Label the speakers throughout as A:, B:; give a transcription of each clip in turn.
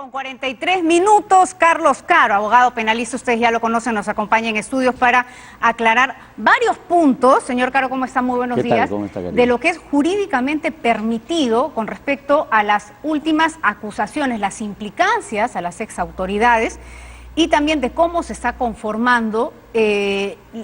A: Con 43 minutos, Carlos Caro, abogado penalista, ustedes ya lo conocen, nos acompaña en estudios para aclarar varios puntos. Señor Caro, ¿cómo está? Muy buenos días.
B: ¿Cómo está,
A: de lo que es jurídicamente permitido con respecto a las últimas acusaciones, las implicancias a las exautoridades y también de cómo se está conformando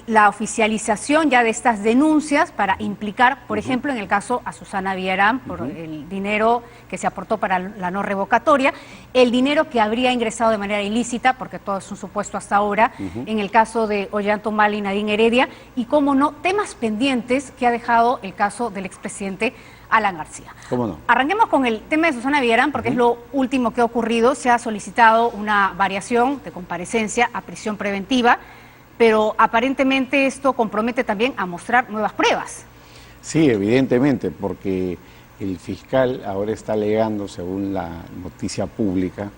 A: la oficialización ya de estas denuncias para implicar, por ejemplo, en el caso a Susana Villarán por el dinero que se aportó para la no revocatoria, el dinero que habría ingresado de manera ilícita, porque todo es un supuesto hasta ahora, en el caso de Ollanta Humala y Nadine Heredia, y cómo no, temas pendientes que ha dejado el caso del expresidente Alan García.
B: ¿Cómo no?
A: Arranquemos con el tema de Susana Villarán, porque es lo último que ha ocurrido. Se ha solicitado una variación de comparecencia a prisión preventiva, pero aparentemente esto compromete también a mostrar nuevas pruebas.
B: Sí, evidentemente, porque el fiscal ahora está alegando, según la noticia pública,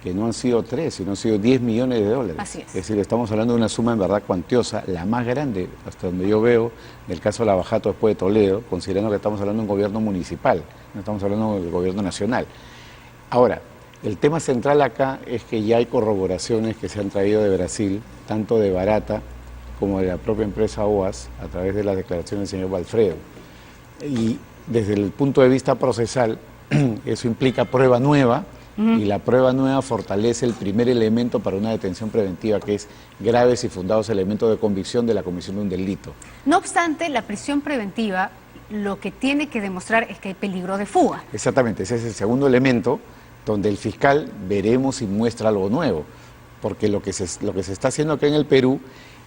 B: que no han sido 3, sino han sido 10 millones de dólares.
A: Así es.
B: Es decir, estamos hablando de una suma en verdad cuantiosa, la más grande, hasta donde yo veo, del caso Lavajato después de Toledo, considerando que estamos hablando de un gobierno municipal, no estamos hablando del gobierno nacional. Ahora, el tema central acá es que ya hay corroboraciones que se han traído de Brasil, tanto de Barata como de la propia empresa OAS, a través de las declaraciones del señor Valfredo. Y desde el punto de vista procesal, eso implica prueba nueva, y la prueba nueva fortalece el primer elemento para una detención preventiva, que es graves y fundados elementos de convicción de la comisión de un delito.
A: No obstante, la prisión preventiva lo que tiene que demostrar es que hay peligro de fuga.
B: Exactamente, ese es el segundo elemento, donde el fiscal veremos si muestra algo nuevo, porque lo que se está haciendo acá en el Perú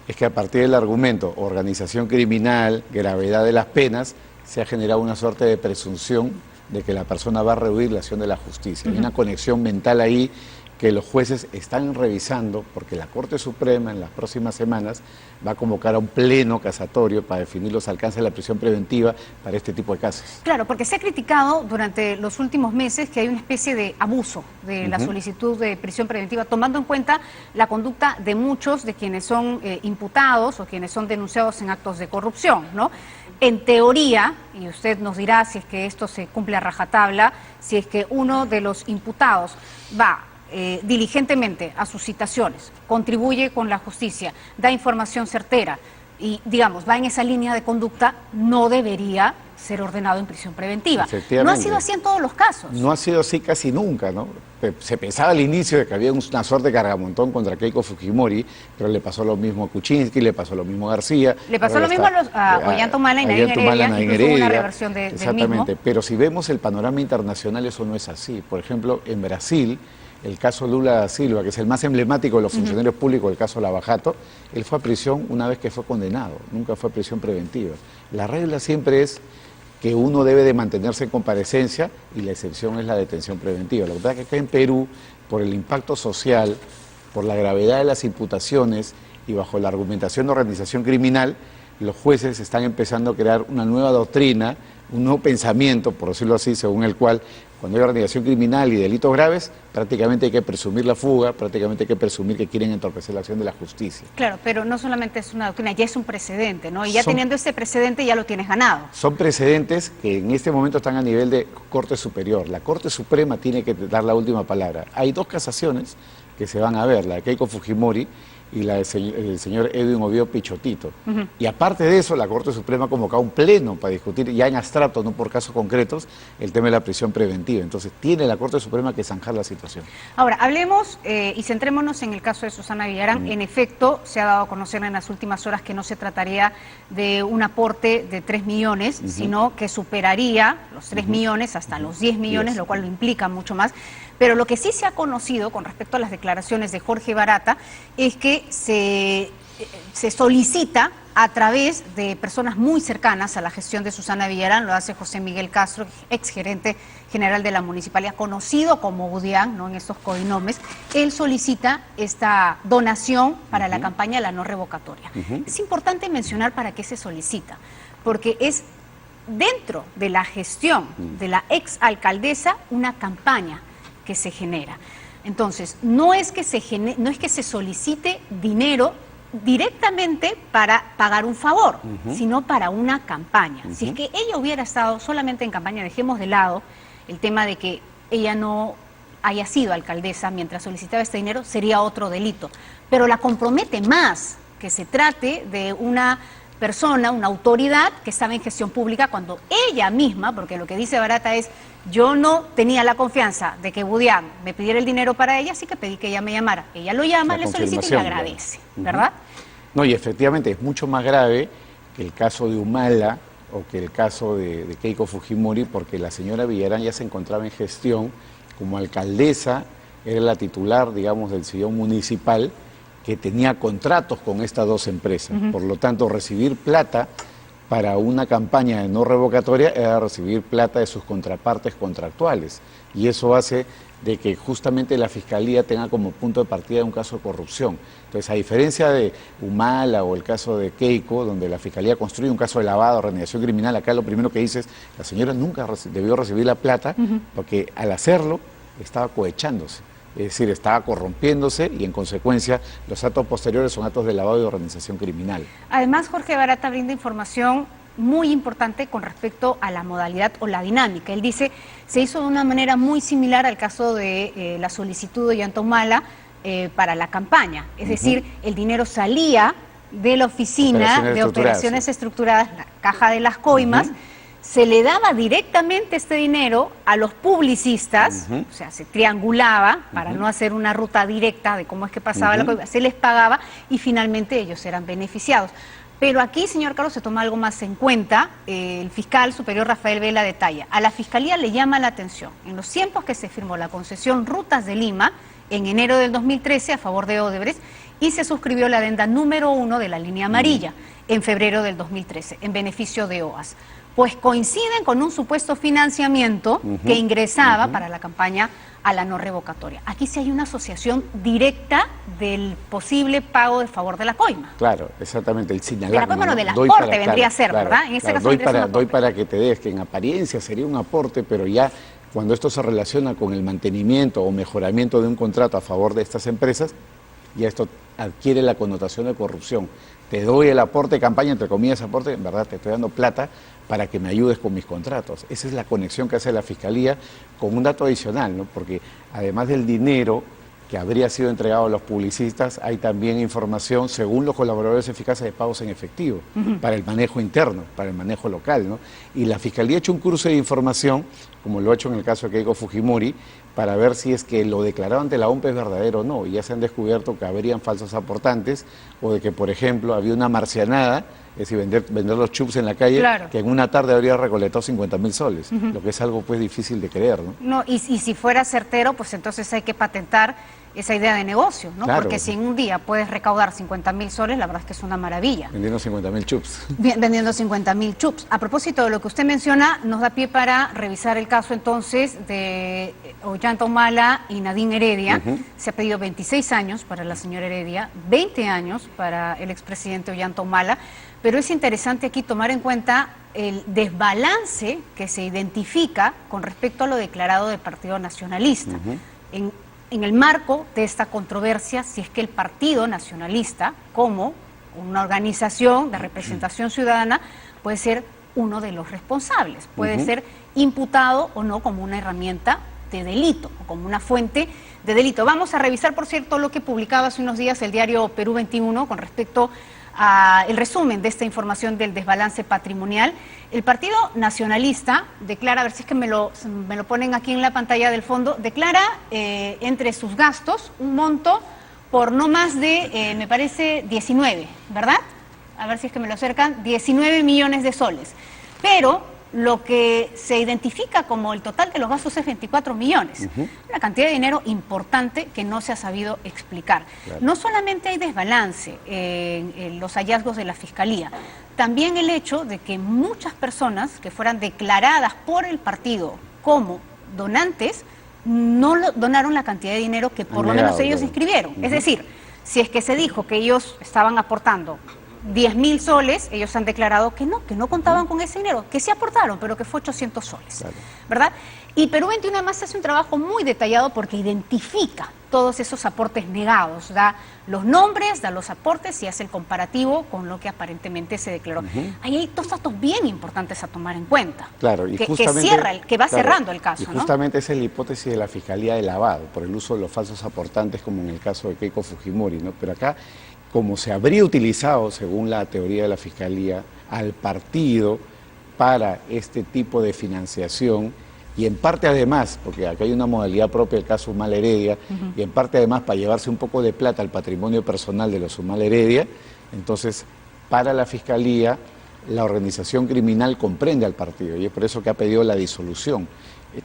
B: es que a partir del argumento organización criminal, gravedad de las penas, se ha generado una suerte de presunción de que la persona va a rehuir la acción de la justicia. Hay una conexión mental ahí que los jueces están revisando, porque la Corte Suprema en las próximas semanas va a convocar a un pleno casatorio para definir los alcances de la prisión preventiva para este tipo de casos.
A: Claro, porque se ha criticado durante los últimos meses que hay una especie de abuso de la solicitud de prisión preventiva, tomando en cuenta la conducta de muchos de quienes son imputados o quienes son denunciados en actos de corrupción, ¿no? En teoría, y usted nos dirá si es que esto se cumple a rajatabla, si es que uno de los imputados va diligentemente a sus citaciones, contribuye con la justicia, da información certera y, digamos, va en esa línea de conducta, no debería ser ordenado en prisión preventiva. No ha sido así en todos los casos.
B: No ha sido así casi nunca, ¿no? Se pensaba al inicio de que había una suerte de cargamontón contra Keiko Fujimori, pero le pasó lo mismo a Kuczynski, le pasó lo mismo a García.
A: Le pasó lo mismo a Ollanta Humala y Nadine Heredia, incluso una reversión del mismo.
B: Exactamente, pero si vemos el panorama internacional, eso no es así. Por ejemplo, en Brasil, el caso Lula da Silva, que es el más emblemático de los funcionarios públicos del caso Lavajato, él fue a prisión una vez que fue condenado, nunca fue a prisión preventiva. La regla siempre es que uno debe de mantenerse en comparecencia y la excepción es la detención preventiva. Lo que pasa es que acá en Perú, por el impacto social, por la gravedad de las imputaciones y bajo la argumentación de organización criminal, los jueces están empezando a crear una nueva doctrina, un nuevo pensamiento, por decirlo así, según el cual cuando hay organización criminal y delitos graves, prácticamente hay que presumir la fuga, prácticamente hay que presumir que quieren entorpecer la acción de la justicia.
A: Claro, pero no solamente es una doctrina, ya es un precedente, ¿no? Y ya teniendo ese precedente ya lo tienes ganado.
B: Son precedentes que en este momento están a nivel de Corte Superior. La Corte Suprema tiene que dar la última palabra. Hay dos casaciones que se van a ver, la de Keiko Fujimori y la del señor Edwin Oviedo Pichotito. Y aparte de eso, la Corte Suprema ha convocado un pleno para discutir ya en abstracto, no por casos concretos, el tema de la prisión preventiva. Entonces, tiene la Corte Suprema que zanjar la situación.
A: Ahora, hablemos y centrémonos en el caso de Susana Villarán. En efecto, se ha dado a conocer en las últimas horas que no se trataría de un aporte de 3 millones, sino que superaría los 3 millones hasta los 10 millones, lo cual lo implica mucho más. Pero lo que sí se ha conocido con respecto a las declaraciones de Jorge Barata es que se solicita a través de personas muy cercanas a la gestión de Susana Villarán, lo hace José Miguel Castro, exgerente general de la municipalidad, conocido como Udián, ¿no?, en estos codinomes. Él solicita esta donación para la campaña de la no revocatoria. Es importante mencionar para qué se solicita, porque es dentro de la gestión de la exalcaldesa una campaña que se genera. Entonces, no es que se solicite dinero directamente para pagar un favor, sino para una campaña. Si es que ella hubiera estado solamente en campaña, dejemos de lado el tema de que ella no haya sido alcaldesa mientras solicitaba este dinero sería otro delito. Pero la compromete más que se trate de una persona, una autoridad que estaba en gestión pública cuando ella misma, porque lo que dice Barata es, yo no tenía la confianza de que Budiam me pidiera el dinero para ella, así que pedí que ella me llamara. Ella lo llama, le solicita y le agradece, ¿verdad?
B: No, y efectivamente es mucho más grave que el caso de Humala o que el caso de Keiko Fujimori, porque la señora Villarán ya se encontraba en gestión como alcaldesa, era la titular, digamos, del sillón municipal, que tenía contratos con estas dos empresas. Por lo tanto, recibir plata para una campaña de no revocatoria era recibir plata de sus contrapartes contractuales. Y eso hace de que justamente la Fiscalía tenga como punto de partida un caso de corrupción. Entonces, a diferencia de Humala o el caso de Keiko, donde la Fiscalía construye un caso de lavado, organización criminal, acá lo primero que dice es, la señora nunca debió recibir la plata, porque al hacerlo estaba cohechándose. Es decir, estaba corrompiéndose y en consecuencia los actos posteriores son actos de lavado y de organización criminal.
A: Además, Jorge Barata brinda información muy importante con respecto a la modalidad o la dinámica. Él dice, se hizo de una manera muy similar al caso de la solicitud de Ollanta Humala para la campaña. Es decir, el dinero salía de la oficina de operaciones estructuradas, la caja de las coimas, se le daba directamente este dinero a los publicistas, o sea, se triangulaba para no hacer una ruta directa de cómo es que pasaba la coima, se les pagaba y finalmente ellos eran beneficiados. Pero aquí, señor Carlos, se toma algo más en cuenta. El fiscal superior Rafael Vela detalla, a la Fiscalía le llama la atención, en los tiempos que se firmó la concesión Rutas de Lima, en enero del 2013 a favor de Odebrecht, y se suscribió la adenda número 1 de la línea amarilla en febrero del 2013, en beneficio de OAS. Pues coinciden con un supuesto financiamiento que ingresaba para la campaña a la no revocatoria. Aquí sí hay una asociación directa del posible pago de favor de la coima.
B: Claro, exactamente, el señalamiento.
A: De la coima, no, del aporte vendría a ser, ¿verdad? En este caso
B: doy para que te des, que en apariencia sería un aporte, pero ya cuando esto se relaciona con el mantenimiento o mejoramiento de un contrato a favor de estas empresas, ya esto adquiere la connotación de corrupción. Te doy el aporte de campaña, entre comillas aporte, en verdad te estoy dando plata para que me ayudes con mis contratos. Esa es la conexión que hace la Fiscalía con un dato adicional, ¿no? Porque además del dinero que habría sido entregado a los publicistas, hay también información, según los colaboradores eficaces, de pagos en efectivo, para el manejo interno, para el manejo local, ¿no? Y la Fiscalía ha hecho un cruce de información, como lo ha hecho en el caso de Keiko Fujimori, para ver si es que lo declarado ante la OMP es verdadero o no. Y ya se han descubierto que habrían falsos aportantes, o de que, por ejemplo, había una marcianada, es decir, vender los chups en la calle, que en una tarde habría recolectado 50.000 soles, lo que es algo pues difícil de creer, ¿no?
A: No, y si fuera certero, pues entonces hay que patentar esa idea de negocio, ¿no?
B: Claro.
A: Porque si en un día puedes recaudar 50.000 soles, la verdad es que es una maravilla.
B: Vendiendo 50.000 chups.
A: Vendiendo 50.000 chups. A propósito de lo que usted menciona, nos da pie para revisar el caso entonces de Ollanta Humala y Nadine Heredia. Se ha pedido 26 años para la señora Heredia, 20 años para el expresidente Ollanta Humala, pero es interesante aquí tomar en cuenta el desbalance que se identifica con respecto a lo declarado del Partido Nacionalista. En el marco de esta controversia, si es que el Partido Nacionalista, como una organización de representación ciudadana, puede ser uno de los responsables, puede ser imputado o no como una herramienta de delito o como una fuente de delito. Vamos a revisar, por cierto, lo que publicaba hace unos días el diario Perú 21 con respecto el resumen de esta información del desbalance patrimonial. El Partido Nacionalista declara, a ver si es que me lo ponen aquí en la pantalla del fondo, declara entre sus gastos un monto por no más de, me parece, 19, ¿verdad? A ver si es que me lo acercan, 19 millones de soles. Pero lo que se identifica como el total de los gastos es 24 millones. Una cantidad de dinero importante que no se ha sabido explicar. Claro. No solamente hay desbalance en los hallazgos de la Fiscalía, también el hecho de que muchas personas que fueran declaradas por el partido como donantes no donaron la cantidad de dinero que por lo menos ellos inscribieron. Es decir, si es que se dijo que ellos estaban aportando 10.000 soles, ellos han declarado que no contaban con ese dinero, que sí aportaron, pero que fue 800 soles, ¿verdad? Y Perú 21 además hace un trabajo muy detallado porque identifica todos esos aportes negados, da los nombres, da los aportes y hace el comparativo con lo que aparentemente se declaró. Ahí hay dos datos bien importantes a tomar en cuenta.
B: Claro, y
A: que
B: justamente,
A: va cerrando el caso,
B: y justamente esa es la hipótesis de la Fiscalía de lavado, por el uso de los falsos aportantes, como en el caso de Keiko Fujimori, ¿no? Pero acá, como se habría utilizado, según la teoría de la Fiscalía, al partido para este tipo de financiación, y en parte además, porque acá hay una modalidad propia del caso Humala Heredia, y en parte además para llevarse un poco de plata al patrimonio personal de los Humala Heredia, entonces para la Fiscalía la organización criminal comprende al partido y es por eso que ha pedido la disolución,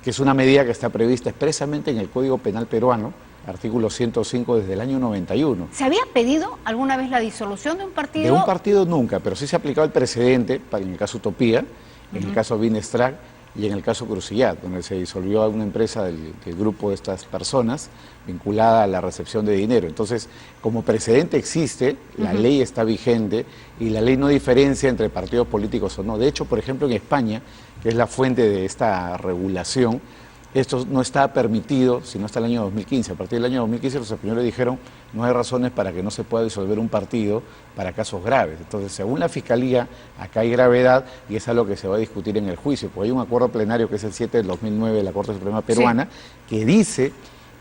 B: que es una medida que está prevista expresamente en el Código Penal peruano, artículo 105 desde el año 91.
A: ¿Se había pedido alguna vez la disolución de un partido?
B: De un partido nunca, pero sí se ha aplicado el precedente, en el caso Utopía, en el caso Binestrak, y en el caso Crucillat, donde se disolvió a una empresa del grupo de estas personas vinculada a la recepción de dinero. Entonces, como precedente existe, la ley está vigente y la ley no diferencia entre partidos políticos o no. De hecho, por ejemplo, en España, que es la fuente de esta regulación, esto no está permitido sino hasta el año 2015. A partir del año 2015 los españoles dijeron no hay razones para que no se pueda disolver un partido para casos graves. Entonces, según la Fiscalía, acá hay gravedad y es algo que se va a discutir en el juicio, porque hay un acuerdo plenario que es el 7 del 2009 de la Corte Suprema Peruana, que dice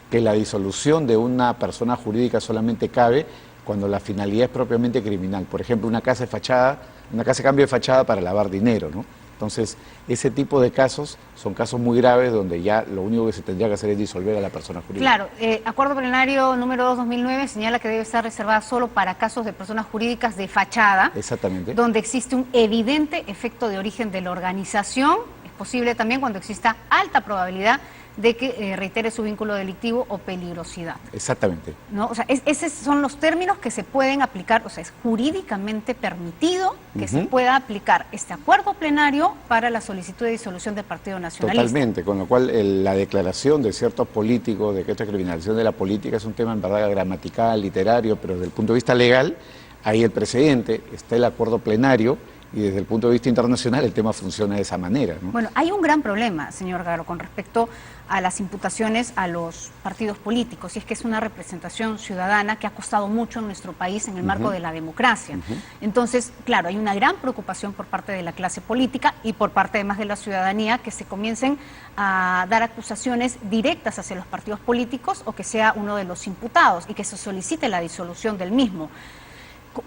B: que la disolución de una persona jurídica solamente cabe cuando la finalidad es propiamente criminal. Por ejemplo, una casa de cambio de fachada para lavar dinero, ¿no? Entonces, ese tipo de casos son casos muy graves donde ya lo único que se tendría que hacer es disolver a la persona jurídica.
A: Claro, acuerdo plenario número 2/2009 señala que debe estar reservada solo para casos de personas jurídicas de fachada.
B: Exactamente.
A: Donde existe un evidente efecto de origen de la organización. Es posible también cuando exista alta probabilidad de que reitere su vínculo delictivo o peligrosidad.
B: Exactamente.
A: ¿No? O sea, esos son los términos que se pueden aplicar, o sea, es jurídicamente permitido que se pueda aplicar este acuerdo plenario para la solicitud de disolución del Partido Nacionalista.
B: Totalmente, con lo cual la declaración de ciertos políticos de que esta criminalización de la política es un tema en verdad gramatical, literario, pero desde el punto de vista legal, hay el precedente, está el acuerdo plenario, y desde el punto de vista internacional el tema funciona de esa manera, ¿no?
A: Bueno, hay un gran problema, señor Garo, con respecto a las imputaciones a los partidos políticos, y es que es una representación ciudadana que ha costado mucho en nuestro país en el marco de la democracia. Entonces, claro, hay una gran preocupación por parte de la clase política y por parte además de la ciudadanía que se comiencen a dar acusaciones directas hacia los partidos políticos o que sea uno de los imputados y que se solicite la disolución del mismo.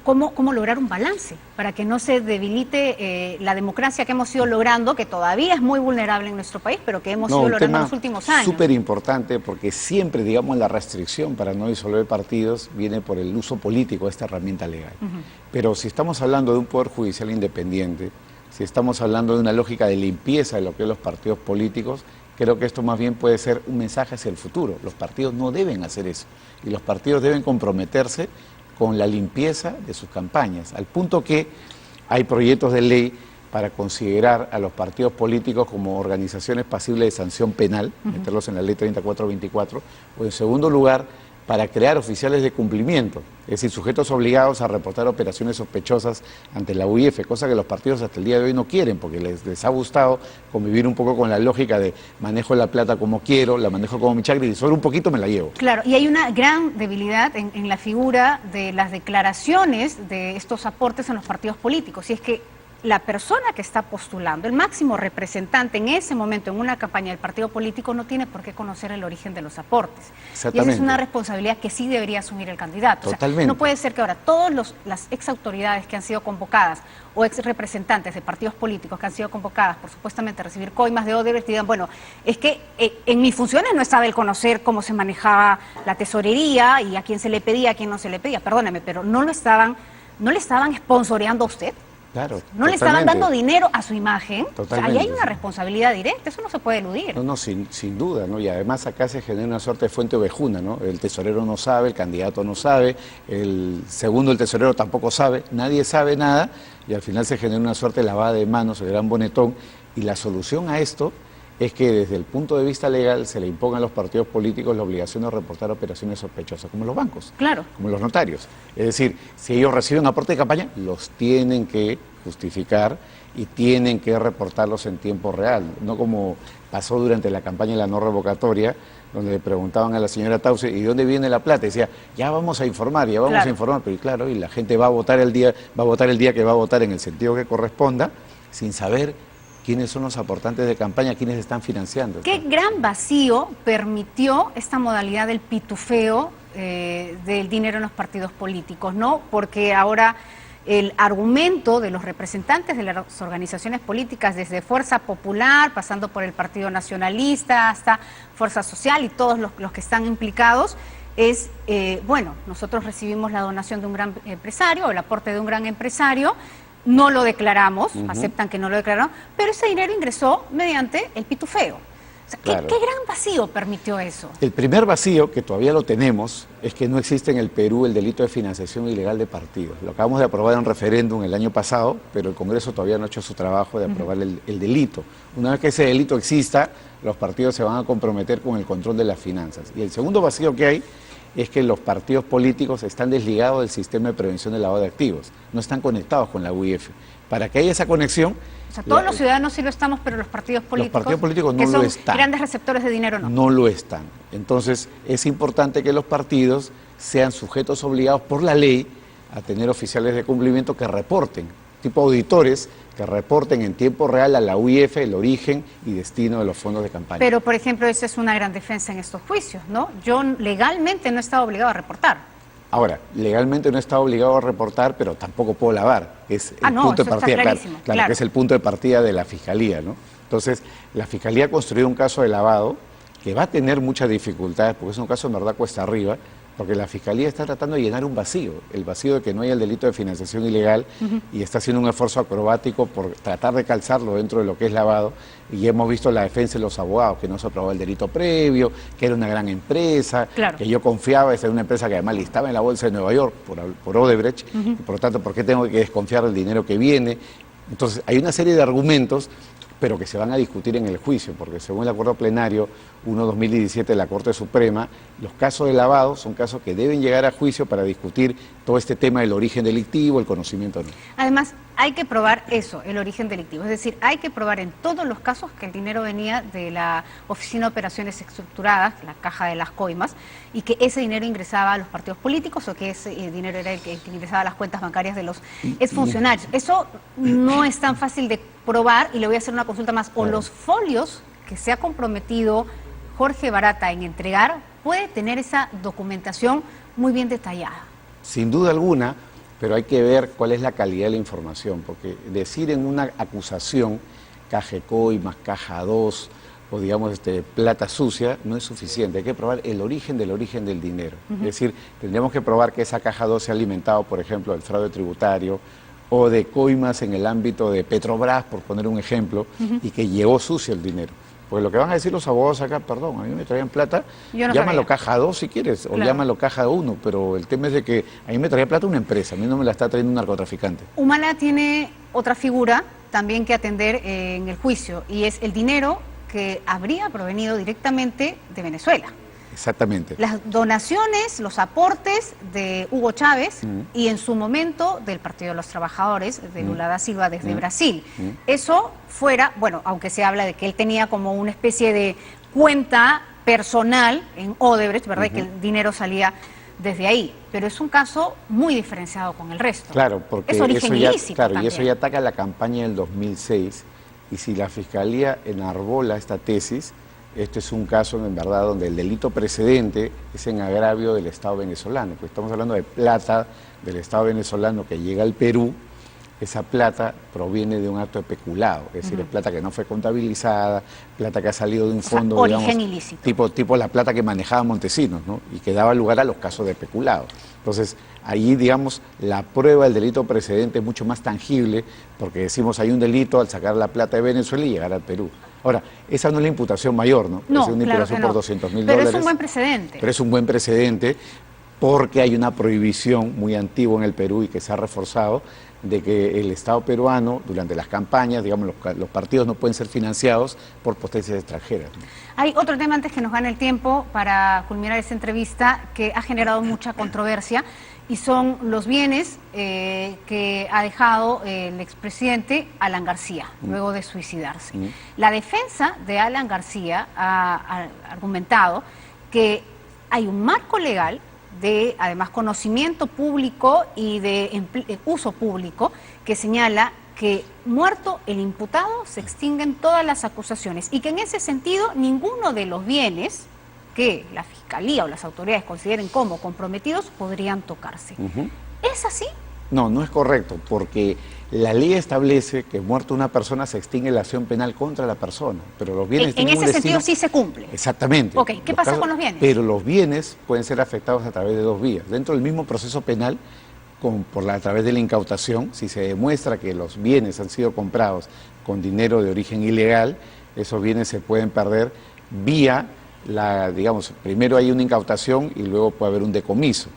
A: ¿Cómo lograr un balance para que no se debilite la democracia que hemos ido logrando, que todavía es muy vulnerable en nuestro país, pero que hemos ido logrando en los últimos años?
B: Súper importante porque siempre, digamos, la restricción para no disolver partidos viene por el uso político de esta herramienta legal. Pero si estamos hablando de un poder judicial independiente, si estamos hablando de una lógica de limpieza de lo que es los partidos políticos, creo que esto más bien puede ser un mensaje hacia el futuro. Los partidos no deben hacer eso y los partidos deben comprometerse con la limpieza de sus campañas, al punto que hay proyectos de ley para considerar a los partidos políticos como organizaciones pasibles de sanción penal, meterlos en la ley 3424, o en segundo lugar, para crear oficiales de cumplimiento, es decir, sujetos obligados a reportar operaciones sospechosas ante la UIF, cosa que los partidos hasta el día de hoy no quieren, porque les ha gustado convivir un poco con la lógica de manejo la plata como quiero, la manejo como mi chacra y sobre un poquito me la llevo.
A: Claro, y hay una gran debilidad en la figura de las declaraciones de estos aportes en los partidos políticos, y es que la persona que está postulando, el máximo representante en ese momento en una campaña del partido político, no tiene por qué conocer el origen de los aportes. Y esa es una responsabilidad que sí debería asumir el candidato.
B: Totalmente.
A: O sea, no puede ser que ahora todas las ex autoridades que han sido convocadas o ex representantes de partidos políticos que han sido convocadas por supuestamente recibir coimas de Odebrecht digan, bueno, es que en mis funciones no estaba el conocer cómo se manejaba la tesorería y a quién se le pedía, a quién no se le pedía. Perdóneme, pero no le estaban sponsoreando a usted.
B: Claro,
A: no le estaban dando dinero a su imagen.
B: Totalmente.
A: O sea, ahí hay una responsabilidad directa, eso no se puede eludir.
B: No, sin duda, ¿no? Y además acá se genera una suerte de fuente ovejuna, ¿no? El tesorero no sabe, el candidato no sabe, el tesorero tampoco sabe, nadie sabe nada y al final se genera una suerte de lavada de manos, el gran bonetón. Y la solución a esto es que desde el punto de vista legal se le impongan a los partidos políticos la obligación de reportar operaciones sospechosas, como los bancos,
A: claro,
B: como los notarios. Es decir, si ellos reciben aporte de campaña, los tienen que justificar y tienen que reportarlos en tiempo real, no como pasó durante la campaña de la no revocatoria, donde le preguntaban a la señora Tauce, ¿y de dónde viene la plata? Y decía, ya vamos a informar, pero claro, y la gente va a votar el día que va a votar en el sentido que corresponda, sin saber quiénes son los aportantes de campaña, quiénes están financiando.
A: ¿Qué gran vacío permitió esta modalidad del pitufeo del dinero en los partidos políticos, ¿no? Porque ahora el argumento de los representantes de las organizaciones políticas, desde Fuerza Popular, pasando por el Partido Nacionalista, hasta Fuerza Social y todos los que están implicados, es, bueno, nosotros recibimos la donación de un gran empresario, el aporte de un gran empresario, no lo declaramos, aceptan que no lo declararon, pero ese dinero ingresó mediante el pitufeo. O sea,
B: Claro.
A: ¿qué gran vacío permitió eso?
B: El primer vacío, que todavía lo tenemos, es que no existe en el Perú el delito de financiación ilegal de partidos. Lo acabamos de aprobar en referéndum el año pasado, pero el Congreso todavía no ha hecho su trabajo de aprobar el delito. Una vez que ese delito exista, los partidos se van a comprometer con el control de las finanzas. Y el segundo vacío que hay es que los partidos políticos están desligados del sistema de prevención del lavado de activos, no están conectados con la UIF. Para que haya esa conexión...
A: O sea, todos los ciudadanos sí lo estamos, pero los partidos políticos
B: no
A: que
B: lo
A: son
B: están.
A: Grandes receptores de dinero no.
B: No lo están. Entonces, es importante que los partidos sean sujetos obligados por la ley a tener oficiales de cumplimiento que reporten, tipo auditores, que reporten en tiempo real a la UIF el origen y destino de los fondos de campaña.
A: Pero, por ejemplo, esa es una gran defensa en estos juicios, ¿no? Yo legalmente no estaba obligado a reportar.
B: Ahora, legalmente no estaba obligado a reportar, pero tampoco puedo lavar. Es el
A: no,
B: punto
A: eso
B: de partida,
A: está clarísimo, claro,
B: que es el punto de partida de la Fiscalía, ¿no? Entonces, la Fiscalía ha construido un caso de lavado que va a tener muchas dificultades, porque es un caso en verdad cuesta arriba, porque la Fiscalía está tratando de llenar un vacío, el vacío de que no haya el delito de financiación ilegal, y está haciendo un esfuerzo acrobático por tratar de calzarlo dentro de lo que es lavado, y hemos visto la defensa de los abogados, que no se aprobó el delito previo, que era una gran empresa,
A: claro,
B: que yo confiaba, esa era una empresa que además listaba en la bolsa de Nueva York por Odebrecht, y por lo tanto, ¿por qué tengo que desconfiar del dinero que viene? Entonces, hay una serie de argumentos, pero que se van a discutir en el juicio, porque según el acuerdo plenario 1/2017 de la Corte Suprema, los casos de lavado son casos que deben llegar a juicio para discutir todo este tema del origen delictivo, el conocimiento.
A: Además, hay que probar eso, el origen delictivo. Es decir, hay que probar en todos los casos que el dinero venía de la Oficina de Operaciones Estructuradas, la caja de las coimas, y que ese dinero ingresaba a los partidos políticos o que ese dinero era el que ingresaba a las cuentas bancarias de los exfuncionarios. Eso no es tan fácil de probar, y le voy a hacer una consulta más. O los folios que se ha comprometido Jorge Barata en entregar, puede tener esa documentación muy bien detallada.
B: Sin duda alguna, pero hay que ver cuál es la calidad de la información, porque decir en una acusación caja de coimas, caja 2 o digamos plata sucia no es suficiente, hay que probar el origen del dinero. Es decir, tendríamos que probar que esa caja 2 se ha alimentado, por ejemplo, del fraude tributario o de coimas en el ámbito de Petrobras, por poner un ejemplo, y que llegó sucio el dinero. Porque lo que van a decir los abogados acá, perdón, a mí me traían plata, llámalo caja 2 si quieres, o llámalo caja 1, pero el tema es de que a mí me traía plata una empresa, a mí no me la está trayendo un narcotraficante.
A: Humala tiene otra figura también que atender en el juicio, y es el dinero que habría provenido directamente de Venezuela.
B: Exactamente.
A: Las donaciones, los aportes de Hugo Chávez y en su momento del Partido de los Trabajadores, de Lula da Silva desde Brasil. Eso fuera, bueno, aunque se habla de que él tenía como una especie de cuenta personal en Odebrecht, ¿verdad? Y que el dinero salía desde ahí. Pero es un caso muy diferenciado con el resto.
B: Claro, porque
A: es origen ilícito
B: claro,
A: también.
B: y eso ya ataca la campaña del 2006. Y si la Fiscalía enarbola esta tesis, este es un caso en verdad donde el delito precedente es en agravio del Estado venezolano, pues estamos hablando de plata del Estado venezolano que llega al Perú. Esa plata proviene de un acto de peculado, es decir, es plata que no fue contabilizada, plata que ha salido de un fondo,
A: origen ilícito.
B: Tipo la plata que manejaba Montesinos, ¿no? Y que daba lugar a los casos de peculado. Entonces, ahí, digamos, la prueba del delito precedente es mucho más tangible, porque decimos hay un delito al sacar la plata de Venezuela y llegar al Perú. Ahora, esa no es la imputación mayor, ¿no?
A: No,
B: es una
A: claro
B: imputación
A: que no.
B: por $200.000.
A: Pero es un buen precedente.
B: Pero es un buen precedente. porque hay una prohibición muy antigua en el Perú y que se ha reforzado de que el Estado peruano, durante las campañas, digamos, los partidos no pueden ser financiados por potencias extranjeras.
A: Hay otro tema antes que nos gane el tiempo para culminar esta entrevista que ha generado mucha controversia y son los bienes que ha dejado el expresidente Alan García luego de suicidarse. La defensa de Alan García ha argumentado que hay un marco legal de, además, conocimiento público y de uso público que señala que muerto el imputado se extinguen todas las acusaciones y que en ese sentido ninguno de los bienes que la Fiscalía o las autoridades consideren como comprometidos podrían tocarse. ¿Es así?
B: No, no es correcto, porque la ley establece que muerto una persona se extingue la acción penal contra la persona, pero los bienes
A: en ese sentido sí se cumple.
B: Exactamente.
A: Ok, ¿qué pasa con los bienes?
B: Pero los bienes pueden ser afectados a través de dos vías. Dentro del mismo proceso penal, a través de la incautación, si se demuestra que los bienes han sido comprados con dinero de origen ilegal, esos bienes se pueden perder vía digamos, primero hay una incautación y luego puede haber un decomiso,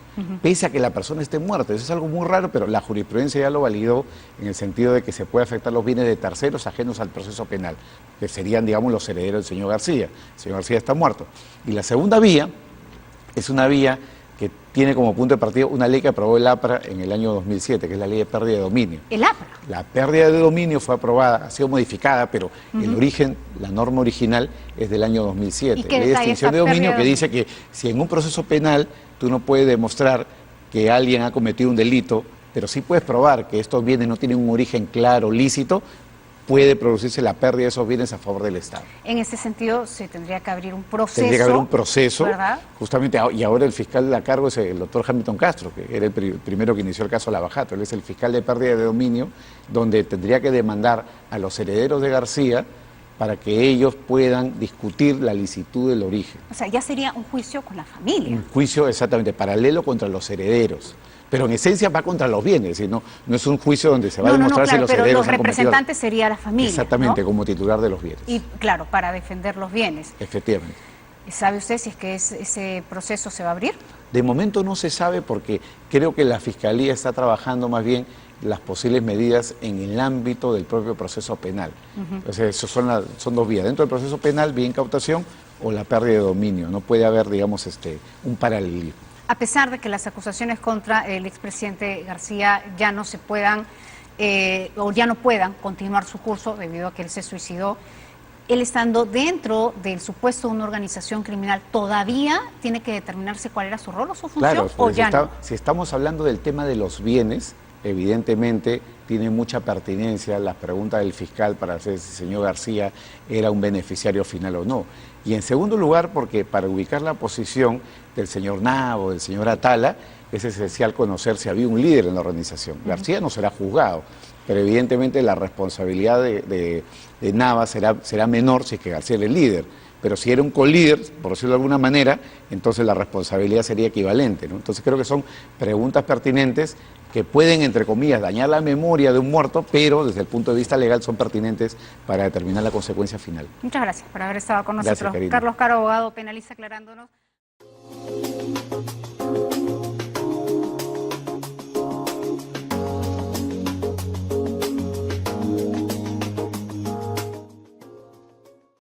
B: pese a que la persona esté muerta. Eso es algo muy raro, pero la jurisprudencia ya lo validó en el sentido de que se puede afectar los bienes de terceros ajenos al proceso penal, que serían, digamos, los herederos del señor García. El señor García está muerto. Y la segunda vía es una vía que tiene como punto de partida una ley que aprobó el APRA en el año 2007, que es la ley de pérdida de dominio.
A: ¿El APRA?
B: La pérdida de dominio fue aprobada, ha sido modificada, pero el origen, la norma original es del año 2007.
A: ¿Y qué
B: Ley de extinción de dominio que dice que si en un proceso penal tú no puedes demostrar que alguien ha cometido un delito, pero sí puedes probar que estos bienes no tienen un origen claro, lícito, puede producirse la pérdida de esos bienes a favor del Estado.
A: En ese sentido, se tendría que abrir un proceso.
B: Tendría que haber un proceso,
A: ¿verdad?
B: Justamente, y ahora el fiscal a cargo es el doctor Hamilton Castro, que era el primero que inició el caso Lavajato. Él es el fiscal de pérdida de dominio, donde tendría que demandar a los herederos de García para que ellos puedan discutir la licitud del origen.
A: O sea, ya sería un juicio con la familia.
B: Un juicio exactamente paralelo contra los herederos. Pero en esencia va contra los bienes, ¿sí? No es un juicio donde se va a demostrar si los herederos
A: pero los
B: han cometido...
A: representantes sería la familia,
B: Exactamente,
A: ¿no?
B: como titular de los bienes.
A: Y claro, para defender los bienes.
B: Efectivamente.
A: ¿Sabe usted si es que ese proceso se va a abrir?
B: De momento no se sabe porque creo que la Fiscalía está trabajando más bien las posibles medidas en el ámbito del propio proceso penal. Entonces, eso son dos vías. Dentro del proceso penal, vía incautación o la pérdida de dominio. No puede haber, digamos, un paralelismo.
A: A pesar de que las acusaciones contra el expresidente García ya no se puedan o ya no puedan continuar su curso debido a que él se suicidó, él estando dentro del supuesto de una organización criminal, ¿todavía tiene que determinarse cuál era su rol o su función?
B: Claro,
A: ¿o ya no?
B: Si estamos hablando del tema de los bienes, evidentemente tiene mucha pertinencia las preguntas del fiscal para saber si el señor García era un beneficiario final o no. Y en segundo lugar, porque para ubicar la posición del señor Nava o del señor Atala, es esencial conocer si había un líder en la organización. García no será juzgado, pero evidentemente la responsabilidad de Nava será menor si es que García era el líder. Pero si era un colíder, por decirlo de alguna manera, entonces la responsabilidad sería equivalente, ¿no? Entonces creo que son preguntas pertinentes que pueden, entre comillas, dañar la memoria de un muerto, pero desde el punto de vista legal son pertinentes para determinar la consecuencia final.
A: Muchas gracias por haber estado con nosotros.
B: Gracias, Karina.
A: Carlos Caro, abogado penalista, aclarándonos.